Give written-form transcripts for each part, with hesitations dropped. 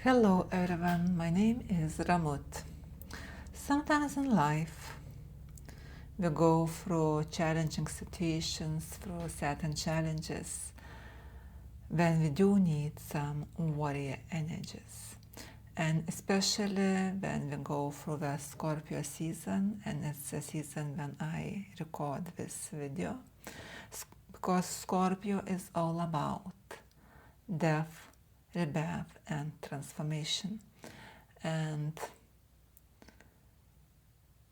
Hello everyone, my name is Ramut. Sometimes in life we go through challenging situations, through certain challenges when we do need some warrior energies. And especially when we go through the Scorpio season, and it's the season when I record this video, because Scorpio is all about death, rebirth, and transformation. And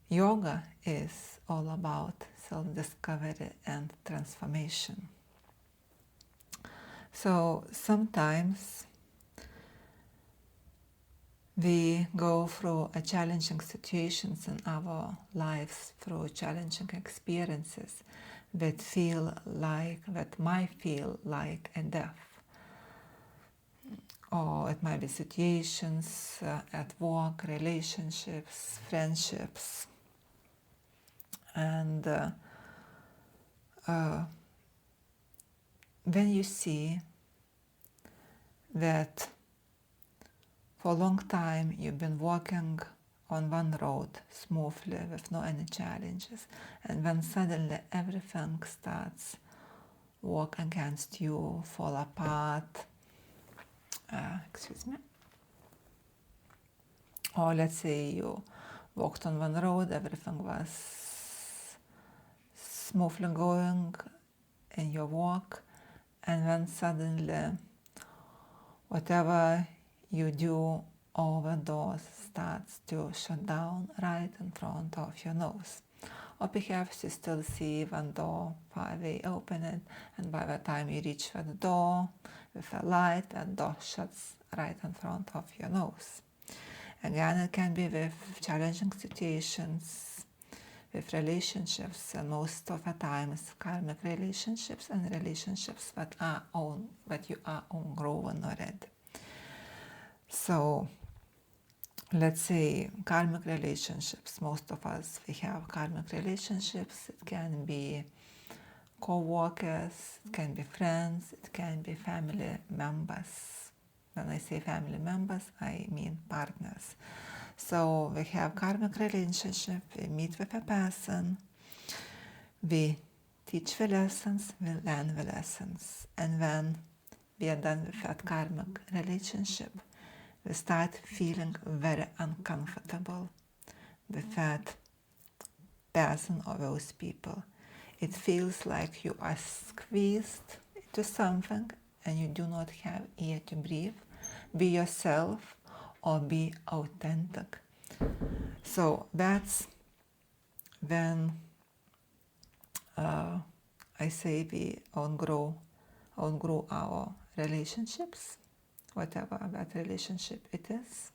yoga is all about self-discovery and transformation. So sometimes we go through challenging situations in our lives, through challenging experiences that might feel like a death. Or it might be situations at work, relationships, friendships. And when you see that for a long time you've been walking on one road smoothly with no any challenges, and when suddenly everything starts work against you, fall apart, or let's say you walked on one road, everything was smoothly going in your walk, and then suddenly whatever you do, all the doors starts to shut down right in front of your nose. Or perhaps you still see one door far away open, and by the time you reach the door with a light, that door shuts right in front of your nose. Again, it can be with challenging situations, with relationships, and most of the time it's karmic relationships and relationships that you are grown already. So let's say karmic relationships. Most of us, we have karmic relationships. It can be co-workers, it can be friends, it can be family members. When I say family members, I mean partners. So we have karmic relationship, we meet with a person, we teach the lessons, we learn the lessons. And when we are done with that karmic relationship, we start feeling very uncomfortable with that person or those people. It feels like you are squeezed into something and you do not have air to breathe. Be yourself or be authentic. So that's when I say we outgrow our relationships, whatever that relationship it is.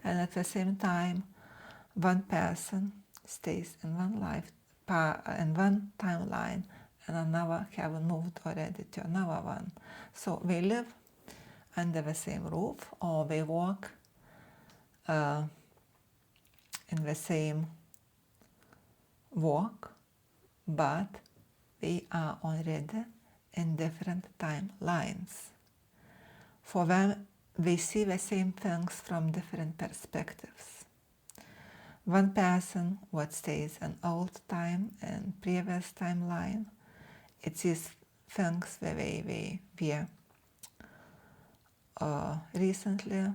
And at the same time, one person stays in one life, in one timeline, and another have moved already to another one. So we live under the same roof, or we walk in the same walk, but we are already in different timelines. For them, we see the same things from different perspectives. One person what stays in old time and previous timeline, it sees things the way we were recently,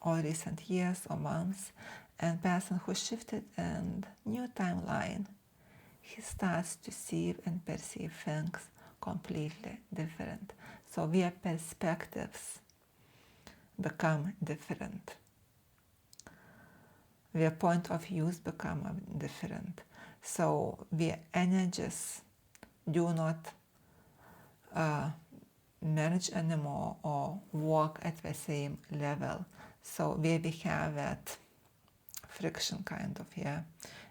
or recent years or months, and person who shifted in new timeline, he starts to see and perceive things completely different. So their perspectives become different. Their point of views become different. So their energies do not merge anymore or work at the same level. So where we have that friction kind of, yeah.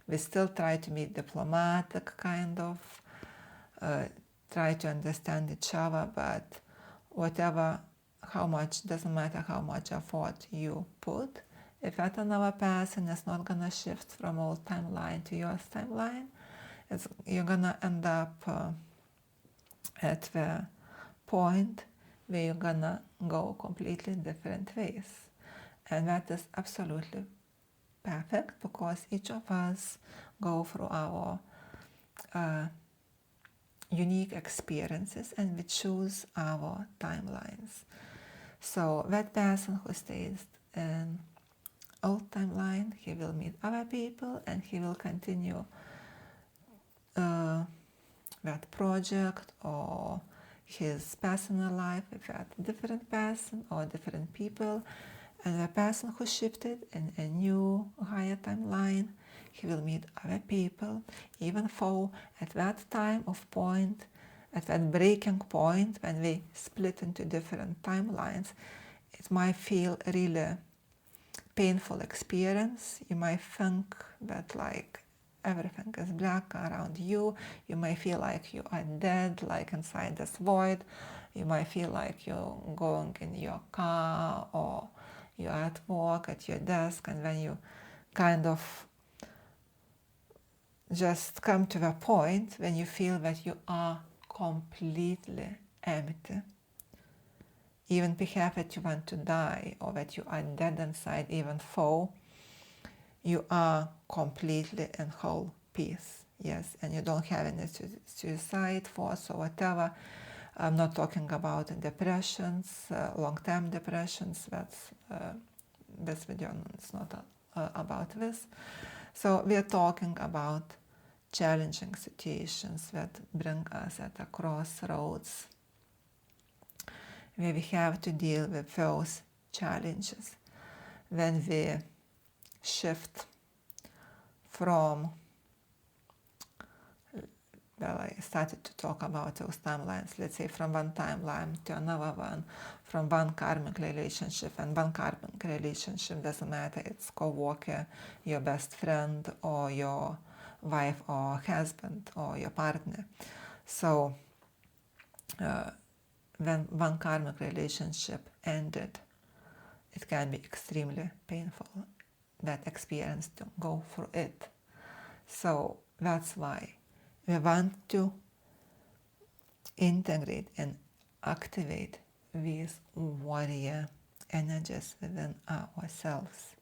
We still try to be diplomatic kind of, try to understand each other, but doesn't matter how much effort you put, if that another person is not gonna shift from old timeline to yours timeline, you're gonna end up at the point where you're gonna go completely different ways. And that is absolutely perfect because each of us go through our unique experiences and we choose our timelines. So that person who stays in old timeline, he will meet other people and he will continue that project or his personal life with that different person or different people. And the person who shifted in a new higher timeline, he will meet other people, even though at that time of point, at that breaking point when we split into different timelines, it might feel really painful experience. You might think that like everything is black around you. You might feel like you are dead, like inside this void. You might feel like you're going in your car or you're at work at your desk, and when you kind of just come to the point when you feel that you are completely empty, even perhaps that you want to die or that you are dead inside, even though you are completely in whole peace, yes, and you don't have any suicide thoughts or whatever. I'm not talking about depressions, long-term depressions. That's this video is not about this. So we are talking about challenging situations that bring us at a crossroads, where we have to deal with those challenges when we shift from, well, I started to talk about those timelines, let's say from one timeline to another one, from one karmic relationship, and one karmic relationship doesn't matter, it's co-worker, your best friend, or your wife or husband, or your partner. So when one karmic relationship ended, it can be extremely painful, that experience, to go through it. So that's why we want to integrate and activate these warrior energies within ourselves.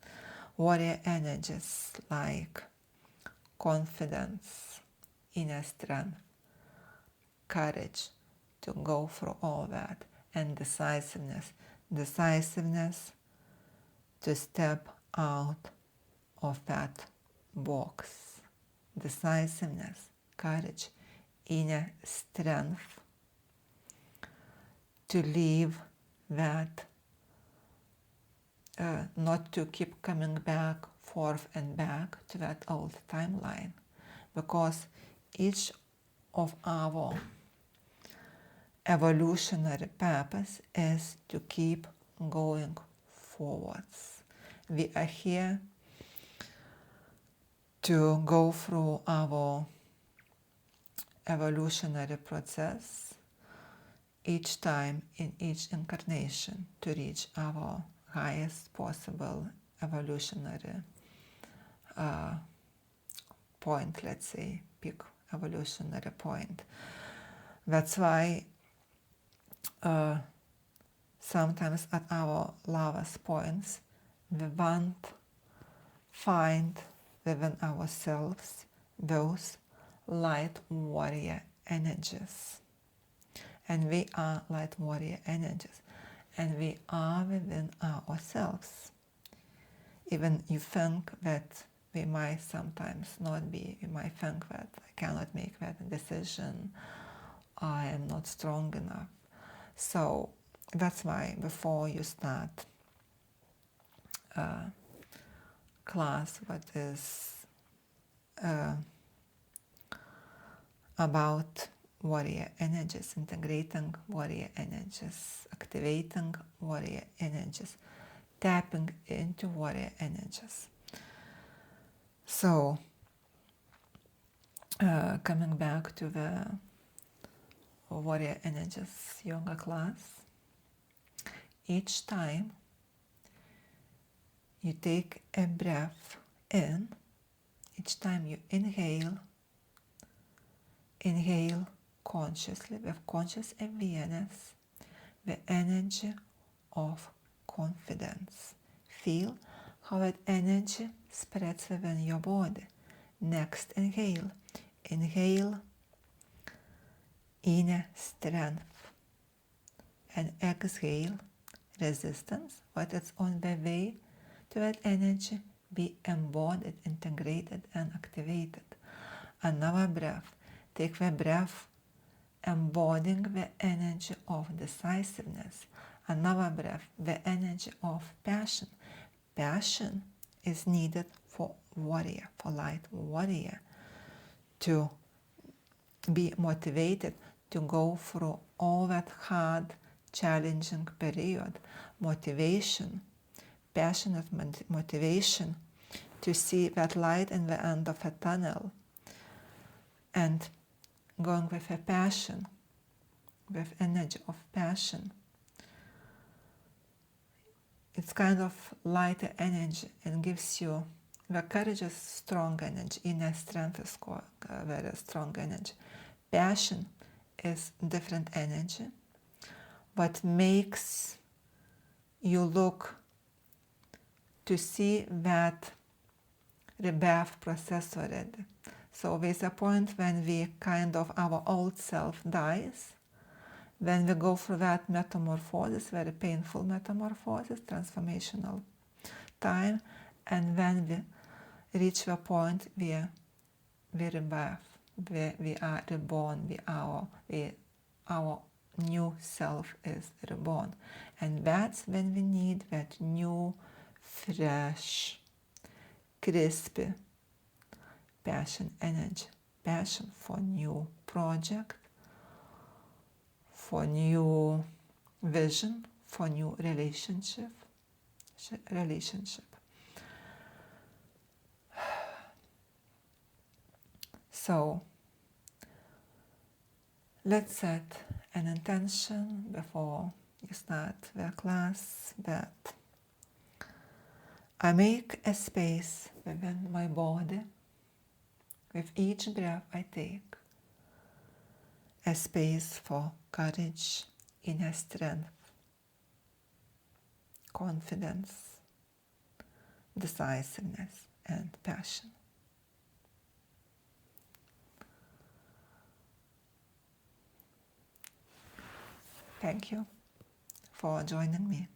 Warrior energies like confidence, inner strength, courage to go through all that, and decisiveness. Decisiveness to step out of that box. Decisiveness, courage, inner strength to leave that, not to keep coming back, forth and back to that old timeline, because each of our evolutionary purpose is to keep going forwards. We are here to go through our evolutionary process each time in each incarnation to reach our highest possible evolutionary point, let's say, peak evolutionary point. That's why sometimes at our lowest points, we want find within ourselves those light warrior energies. And we are light warrior energies. And we are within ourselves. Even you think that we might sometimes not be, you might think that I cannot make that decision, I am not strong enough. So that's why before you start class, what is about warrior energies, integrating warrior energies, activating warrior energies, tapping into warrior energies. So coming back to the warrior energies yoga class, each time you take a breath in, each time you inhale consciously with conscious awareness, the energy of confidence. Feel how that energy spreads within your body. Next inhale. Inhale inner strength. And exhale resistance, but it's on the way to that energy be embodied, integrated, and activated. Another breath. Take the breath embodying the energy of decisiveness. Another breath, the energy of passion. Passion is needed for warrior, for light warrior, to be motivated to go through all that hard, challenging period. Motivation, passionate motivation to see that light in the end of a tunnel, and going with a passion, with energy of passion. It's kind of lighter energy and gives you the courage is strong energy, inner strength is very strong energy. Passion is different energy, what makes you look to see that rebirth process already. So there's a point when we kind of, our old self dies, when we go through that metamorphosis, very painful metamorphosis, transformational time, and when we reach the point where we rebirth, where we are reborn, our new self is reborn. And that's when we need that new, fresh, crispy passion energy, passion for new project, for new vision, for new relationship. So let's set an intention before you start the class that I make a space within my body with each breath I take, a space for courage, inner strength, confidence, decisiveness, and passion. Thank you for joining me.